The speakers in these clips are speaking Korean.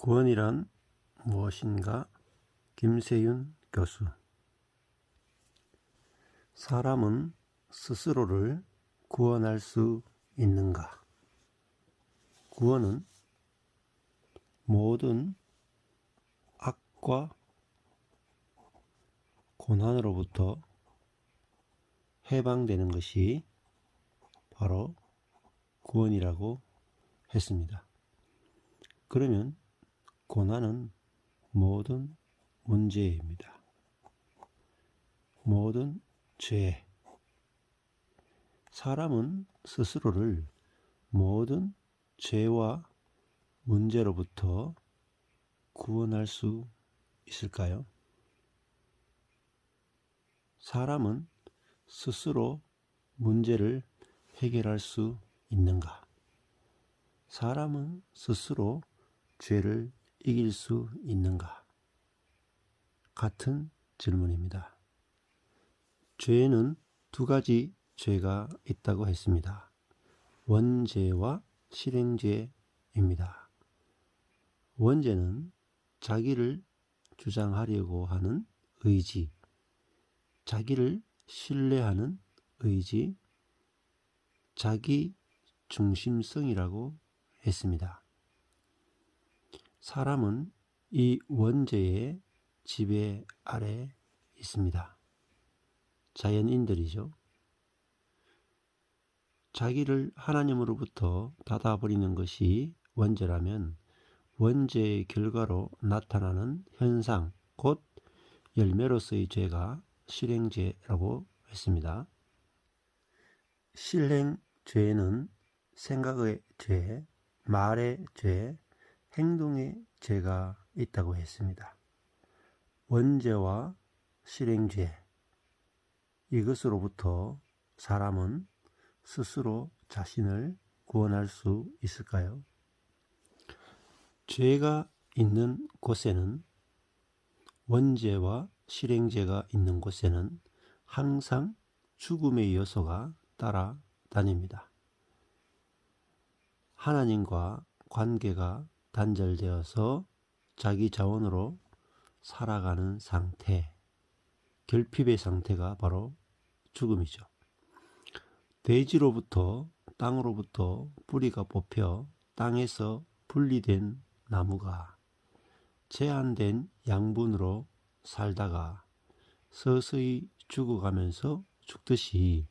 구원이란 무엇인가? 김세윤 교수. 사람은 스스로를 구원할 수 있는가? 구원은 모든 악과 고난으로부터 해방되는 것이 바로 구원이라고 했습니다. 그러면 고난은 모든 문제입니다. 모든 죄. 사람은 스스로를 모든 죄와 문제로부터 구원할 수 있을까요? 사람은 스스로 문제를 해결할 수 있는가? 사람은 스스로 죄를 이길 수 있는가? 같은 질문입니다. 죄에는 두 가지 죄가 있다고 했습니다. 원죄와 실행죄입니다. 원죄는 자기를 주장하려고 하는 의지, 자기를 신뢰하는 의지, 자기 중심성이라고 했습니다. 사람은 이 원죄의 지배 아래 있습니다. 자연인들이죠. 자기를 하나님으로부터 닫아버리는 것이 원죄라면 원죄의 결과로 나타나는 현상, 곧 열매로서의 죄가 실행죄라고 했습니다. 실행죄에는 생각의 죄, 말의 죄, 행동의 죄가 있다고 했습니다. 원죄와 실행죄, 이것으로부터 사람은 스스로 자신을 구원할 수 있을까요? 죄가 있는 곳에는, 원죄와 실행죄가 있는 곳에는 항상 죽음의 요소가 따라다닙니다. 하나님과 관계가 단절되어서 자기 자원으로 살아가는 상태, 결핍의 상태가 바로 죽음이죠. 대지로부터, 땅으로부터 뿌리가 뽑혀 땅에서 분리된 나무가 제한된 양분으로 살다가 서서히 죽어가면서 죽듯이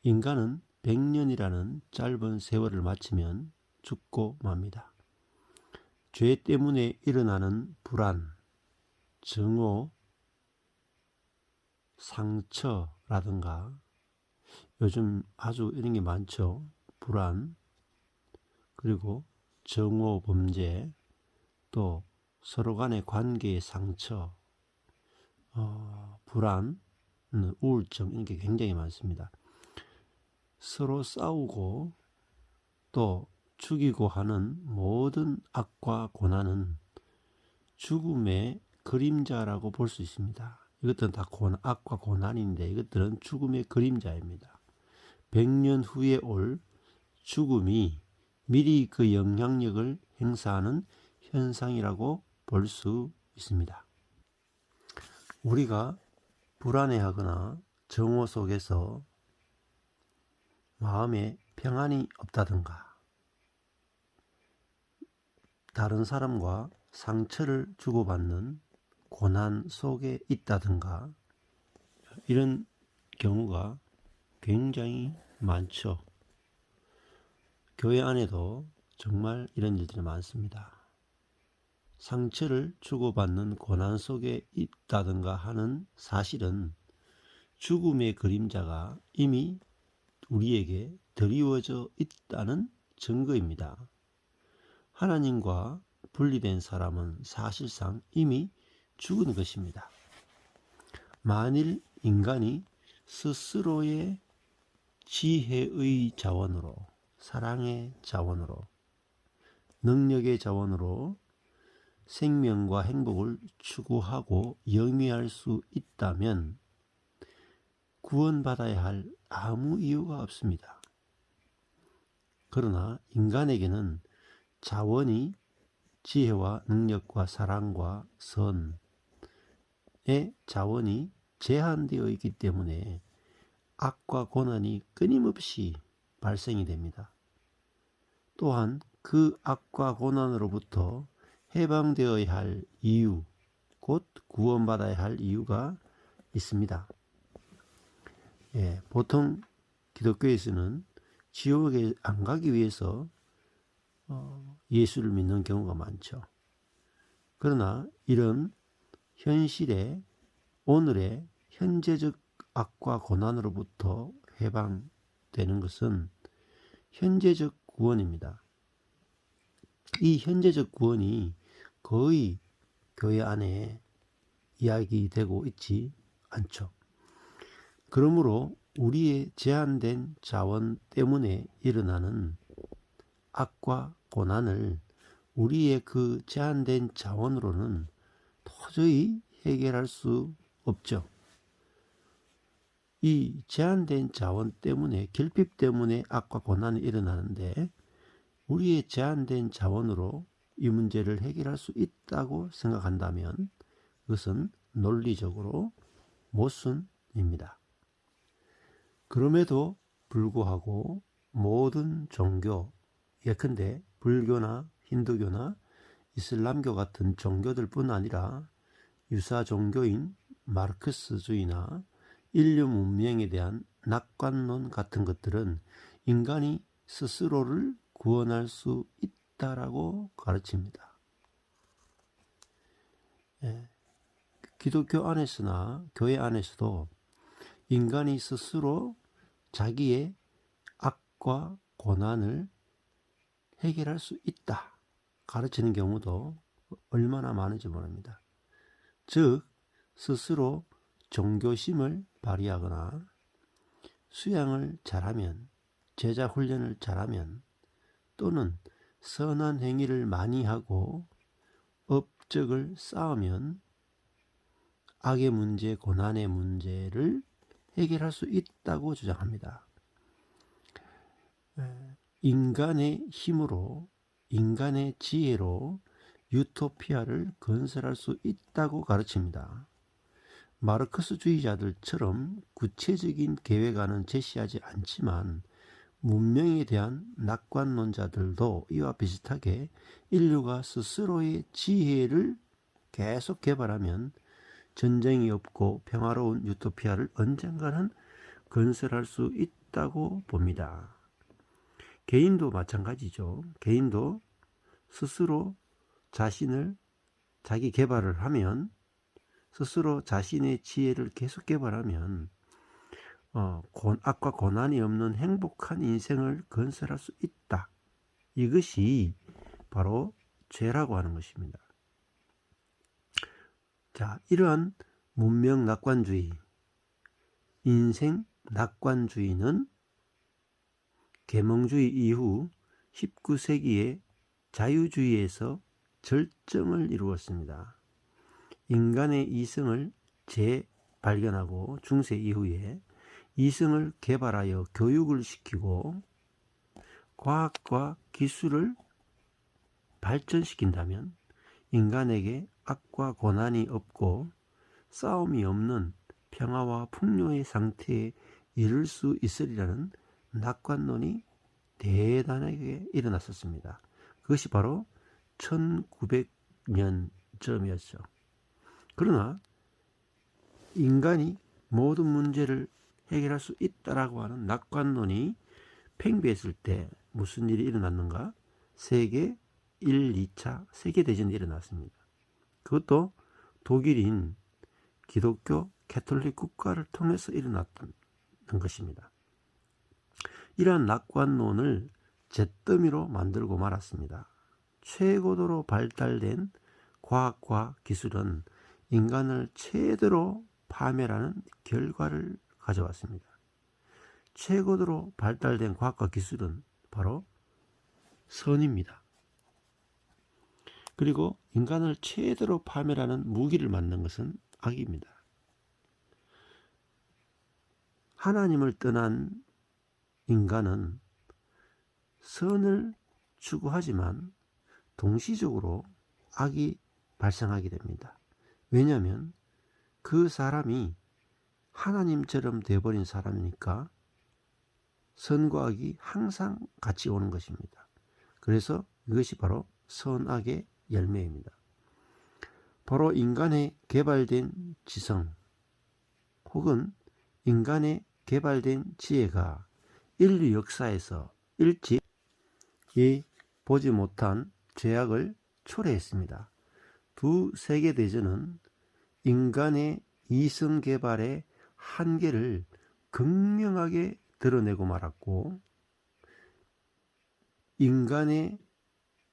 인간은 100년이라는 짧은 세월을 마치면 죽고 맙니다. 죄 때문에 일어나는 불안, 증오, 상처라든가 요즘 아주 이런 게 많죠. 불안, 그리고 증오 범죄, 또 서로 간의 관계의 상처, 불안, 우울증, 이런 게 굉장히 많습니다. 서로 싸우고 또 죽이고 하는 모든 악과 고난은 죽음의 그림자라고 볼 수 있습니다. 이것들은 다 악과 고난인데 이것들은 죽음의 그림자입니다. 100년 후에 올 죽음이 미리 그 영향력을 행사하는 현상이라고 볼 수 있습니다. 우리가 불안해하거나 정오 속에서 마음에 평안이 없다든가 다른 사람과 상처를 주고받는 고난 속에 있다든가 이런 경우가 굉장히 많죠. 교회 안에도 정말 이런 일들이 많습니다. 상처를 주고받는 고난 속에 있다든가 하는 사실은 죽음의 그림자가 이미 우리에게 드리워져 있다는 증거입니다. 하나님과 분리된 사람은 사실상 이미 죽은 것입니다. 만일 인간이 스스로의 지혜의 자원으로, 사랑의 자원으로, 능력의 자원으로 생명과 행복을 추구하고 영위할 수 있다면 구원받아야 할 아무 이유가 없습니다. 그러나 인간에게는 자원이 지혜와 능력과 사랑과 선의 자원이 제한되어 있기 때문에 악과 고난이 끊임없이 발생이 됩니다. 또한 그 악과 고난으로부터 해방되어야 할 이유, 곧 구원받아야 할 이유가 있습니다. 보통 기독교에서는 지옥에 안 가기 위해서 예수를 믿는 경우가 많죠. 그러나 이런 현실의 오늘의 현재적 악과 고난으로부터 해방되는 것은 현재적 구원입니다. 이 현재적 구원이 거의 교회 안에 이야기되고 있지 않죠. 그러므로 우리의 제한된 자원 때문에 일어나는 악과 고난을 우리의 그 제한된 자원으로는 도저히 해결할 수 없죠. 이 제한된 자원 때문에, 결핍 때문에 악과 고난이 일어나는데 우리의 제한된 자원으로 이 문제를 해결할 수 있다고 생각한다면 그것은 논리적으로 모순입니다. 그럼에도 불구하고 모든 종교, 예컨대 불교나 힌두교나 이슬람교 같은 종교들뿐 아니라 유사 종교인 마르크스주의나 인류 문명에 대한 낙관론 같은 것들은 인간이 스스로를 구원할 수 있다라고 가르칩니다. 기독교 안에서나 교회 안에서도 인간이 스스로 자기의 악과 고난을 해결할 수 있다 가르치는 경우도 얼마나 많은지 모릅니다. 즉 스스로 종교심을 발휘하거나 수양을 잘하면, 제자 훈련을 잘하면, 또는 선한 행위를 많이 하고 업적을 쌓으면 악의 문제, 고난의 문제를 해결할 수 있다고 주장합니다. 인간의 힘으로, 인간의 지혜로 유토피아를 건설할 수 있다고 가르칩니다. 마르크스주의자들처럼 구체적인 계획안은 제시하지 않지만 문명에 대한 낙관론자들도 이와 비슷하게 인류가 스스로의 지혜를 계속 개발하면 전쟁이 없고 평화로운 유토피아를 언젠가는 건설할 수 있다고 봅니다. 개인도 마찬가지죠. 개인도 스스로 자기 개발을 하면, 스스로 자신의 지혜를 계속 개발하면 악과 고난이 없는 행복한 인생을 건설할 수 있다. 이것이 바로 죄라고 하는 것입니다. 자, 이러한 문명 낙관주의, 인생 낙관주의는 계몽주의 이후 19세기에 자유주의에서 절정을 이루었습니다. 인간의 이성을 재발견하고 중세 이후에 이성을 개발하여 교육을 시키고 과학과 기술을 발전시킨다면 인간에게 악과 고난이 없고 싸움이 없는 평화와 풍요의 상태에 이를 수 있으리라는 낙관론이 대단하게 일어났었습니다. 그것이 바로 1900년쯤이었죠. 그러나 인간이 모든 문제를 해결할 수 있다라고 하는 낙관론이 팽배했을 때 무슨 일이 일어났는가? 세계 1, 2차 세계대전이 일어났습니다. 그것도 독일인 기독교 캐톨릭 국가를 통해서 일어났던 것입니다. 이러한 낙관론을 잿더미로 만들고 말았습니다. 최고도로 발달된 과학과 기술은 인간을 최대로 파멸하는 결과를 가져왔습니다. 최고도로 발달된 과학과 기술은 바로 선입니다. 그리고 인간을 최대로 파멸하는 무기를 만든 것은 악입니다. 하나님을 떠난 인간은 선을 추구하지만 동시적으로 악이 발생하게 됩니다. 왜냐하면 그 사람이 하나님처럼 되어버린 사람이니까 선과 악이 항상 같이 오는 것입니다. 그래서 이것이 바로 선악의 열매입니다. 바로 인간의 개발된 지성 혹은 인간의 개발된 지혜가 인류 역사에서 일찍 보지 못한 죄악을 초래했습니다. 두 세계대전은 인간의 이성 개발의 한계를 극명하게 드러내고 말았고, 인간의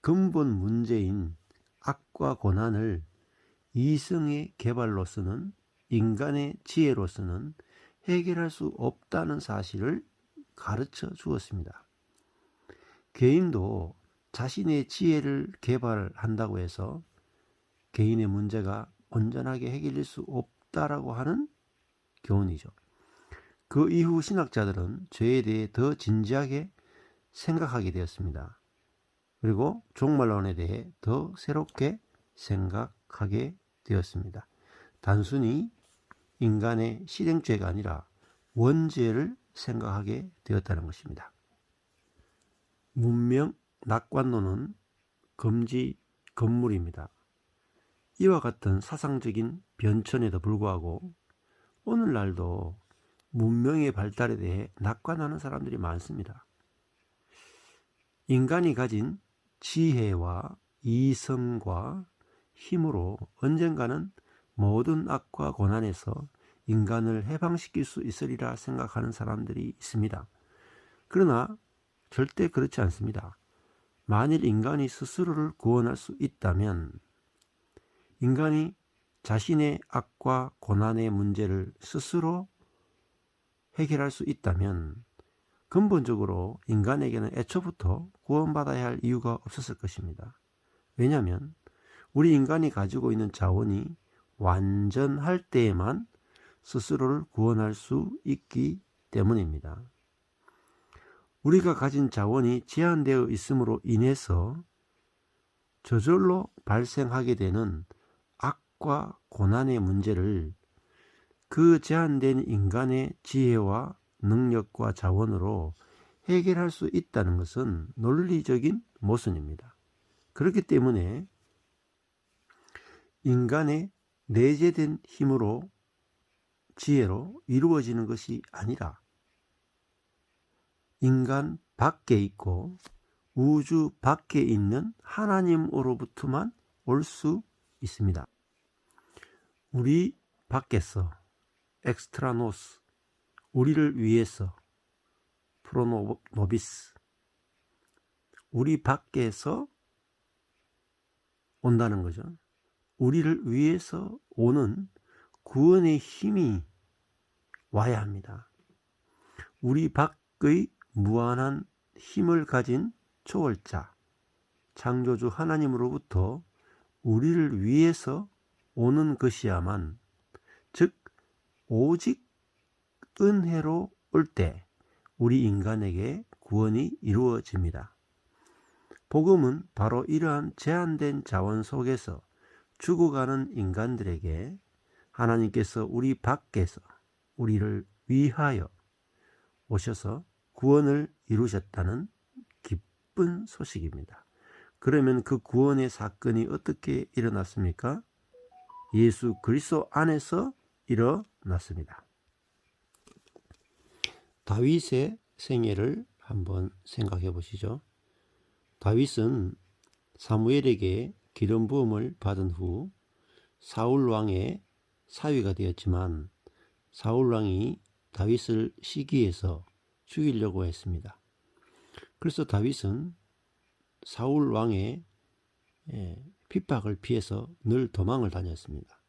근본 문제인 악과 고난을 이성의 개발로서는, 인간의 지혜로서는 해결할 수 없다는 사실을 가르쳐 주었습니다. 개인도 자신의 지혜를 개발한다고 해서 개인의 문제가 온전하게 해결될 수 없다라고 하는 교훈이죠. 그 이후 신학자들은 죄에 대해 더 진지하게 생각하게 되었습니다. 그리고 종말론에 대해 더 새롭게 생각하게 되었습니다. 단순히 인간의 실행죄가 아니라 원죄를 생각하게 되었다는 것입니다. 문명 낙관론은 금지 건물입니다. 이와 같은 사상적인 변천에도 불구하고 오늘날도 문명의 발달에 대해 낙관하는 사람들이 많습니다. 인간이 가진 지혜와 이성과 힘으로 언젠가는 모든 악과 고난에서 인간을 해방시킬 수 있으리라 생각하는 사람들이 있습니다. 그러나 절대 그렇지 않습니다. 만일 인간이 스스로를 구원할 수 있다면, 인간이 자신의 악과 고난의 문제를 스스로 해결할 수 있다면 근본적으로 인간에게는 애초부터 구원받아야 할 이유가 없었을 것입니다. 왜냐하면 우리 인간이 가지고 있는 자원이 완전할 때에만 스스로를 구원할 수 있기 때문입니다. 우리가 가진 자원이 제한되어 있음으로 인해서 저절로 발생하게 되는 악과 고난의 문제를 그 제한된 인간의 지혜와 능력과 자원으로 해결할 수 있다는 것은 논리적인 모순입니다. 그렇기 때문에 인간의 내재된 힘으로, 지혜로 이루어지는 것이 아니라 인간 밖에 있고 우주 밖에 있는 하나님으로부터만 올 수 있습니다. 우리 밖에서 엑스트라노스, 우리를 위해서 프로노비스, 우리 밖에서 온다는 거죠. 우리를 위해서 오는 구원의 힘이 와야 합니다. 우리 밖의 무한한 힘을 가진 초월자, 창조주 하나님으로부터 우리를 위해서 오는 것이야만, 즉 오직 은혜로 올 때 우리 인간에게 구원이 이루어집니다. 복음은 바로 이러한 제한된 자원 속에서 죽어가는 인간들에게 하나님께서 우리 밖에서 우리를 위하여 오셔서 구원을 이루셨다는 기쁜 소식입니다. 그러면 그 구원의 사건이 어떻게 일어났습니까? 예수 그리스도 안에서 일어났습니다. 다윗의 생애를 한번 생각해 보시죠. 다윗은 사무엘에게 기름 부음을 받은 후 사울 왕의 사위가 되었지만, 사울 왕이 다윗을 시기해서 죽이려고 했습니다. 그래서 다윗은 사울 왕의 핍박을 피해서 늘 도망을 다녔습니다.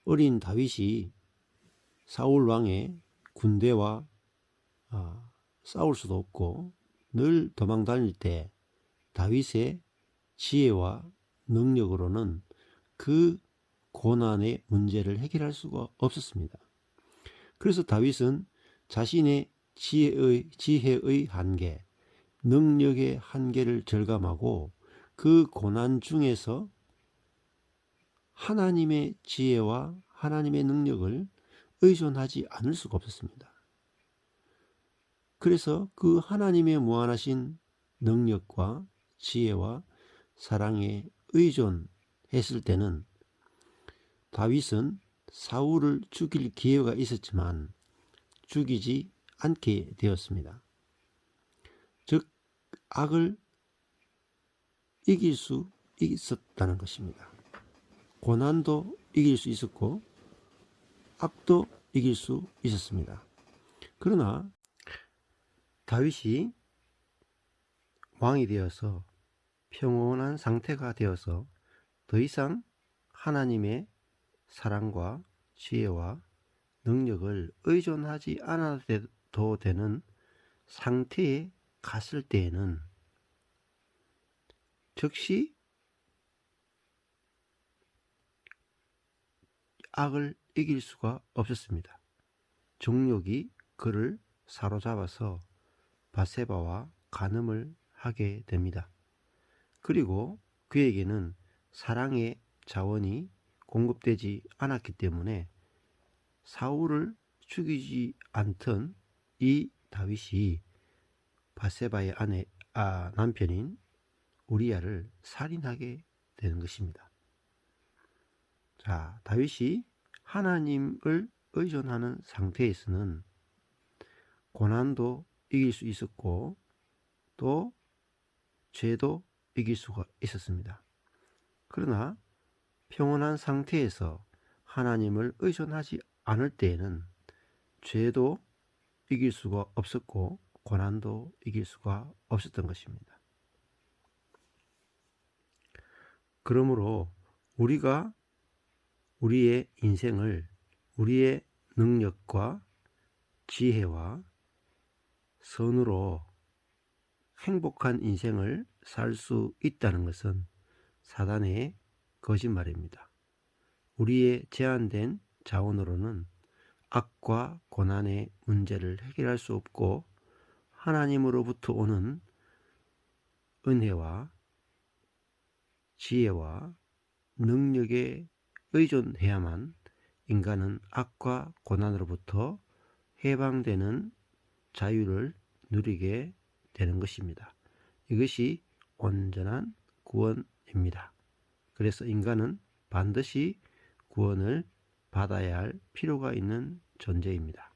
어린 다윗이 사울 왕의 군대와 싸울 수도 없고 늘 도망 다닐 때 다윗의 지혜와 능력으로는 그 고난의 문제를 해결할 수가 없었습니다. 그래서 다윗은 자신의 지혜의 한계, 능력의 한계를 절감하고 그 고난 중에서 하나님의 지혜와 하나님의 능력을 의존하지 않을 수가 없었습니다. 그래서 그 하나님의 무한하신 능력과 지혜와 사랑에 의존했을 때는 다윗은 사울을 죽일 기회가 있었지만 죽이지 않게 되었습니다. 즉 악을 이길 수 있었다는 것입니다. 고난도 이길 수 있었고 악도 이길 수 있었습니다. 그러나 다윗이 왕이 되어서 평온한 상태가 되어서 더 이상 하나님의 사랑과 지혜와 능력을 의존하지 않아도 되는 상태에 갔을 때에는 즉시 악을 이길 수가 없었습니다. 정욕이 그를 사로잡아서 바세바와 간음을 하게 됩니다. 그리고 그에게는 사랑의 자원이 공급되지 않았기 때문에 사울을 죽이지 않던 이 다윗이 바세바의 남편인 우리야를 살인하게 되는 것입니다. 자, 다윗이 하나님을 의존하는 상태에서는 고난도 이길 수 있었고 또 죄도 이길 수가 있었습니다. 그러나 평온한 상태에서 하나님을 의존하지 않을 때에는 죄도 이길 수가 없었고 고난도 이길 수가 없었던 것입니다. 그러므로 우리가 우리의 인생을 우리의 능력과 지혜와 선으로 행복한 인생을 살 수 있다는 것은 사단의 거짓말입니다. 우리의 제한된 자원으로는 악과 고난의 문제를 해결할 수 없고 하나님으로부터 오는 은혜와 지혜와 능력에 의존해야만 인간은 악과 고난으로부터 해방되는 자유를 누리게 되는 것입니다. 이것이 온전한 구원입니다. 그래서 인간은 반드시 구원을 받아야 할 필요가 있는 존재입니다.